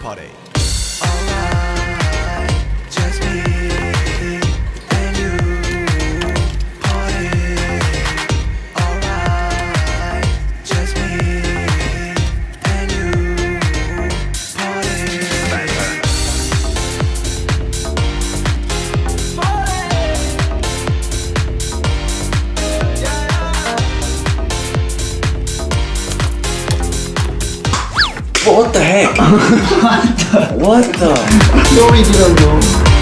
party. Alright, just me and you. Party. Alright, just me and you. Party. What the heck? What the? Sorry, didn't know.